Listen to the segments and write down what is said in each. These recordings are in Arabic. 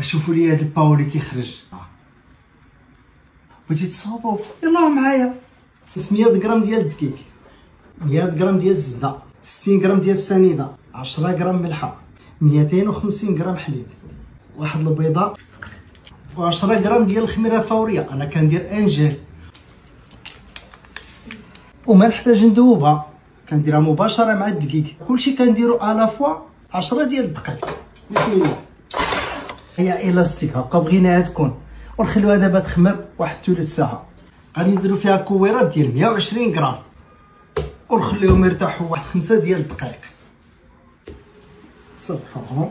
شوفوا لي هذا الباولي كيخرج. بغيتي تصاوبوا يلاه معايا. 500 غرام ديال الدقيق، 100 غرام ديال الزبده، 60 غرام ديال السنيده، 10 غرام ملحه، 250 غرام حليب، واحد البيضه، و10 غرام ديال الخميره الفوريه. انا كندير انجيل، وما نحتاج ندوبها، كنديرها مباشره مع الدقيق. كلشي كنديرو الا فوا 10 ديال الدقائق. بسم الله. هي الاستيك هكا بغيناها تكون، ونخليوها دابا تخمر واحد ثلث ساعه. غادي نديرو فيها كويرات ديال 120 غرام، ونخليهم يرتاحوا واحد 5 ديال الدقائق. صبحوهم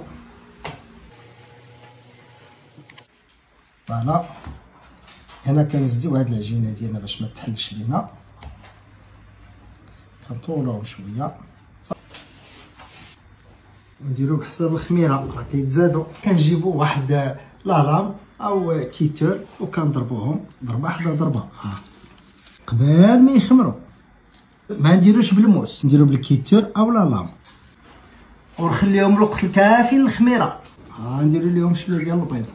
فوالا. هنا كنزيدو هاد العجينه ديالنا باش ما تحلش لينا، كنطولوهم شويه ونديرو بحساب الخميره. راه كيتزادو، كنجيبو واحد لالام او كيتور وكنضربوهم ضربه حدا ضربه قبل ما يخمروا. ما نديروش بالموس، نديرو بالكيتور او لالام، ونخليهم الوقت الكافي للخميره. نديرو ليهم شويه ديال البيض،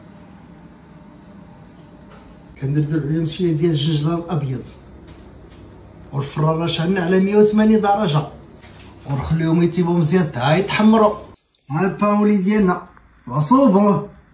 كندردو عليهم شويه ديال الجنجلان الابيض، والفراره شعلنا على 180 درجه، ونخليهم يطيبوا مزيان حتى يتحمروا. ها الباولي ديالنا وصوبوه.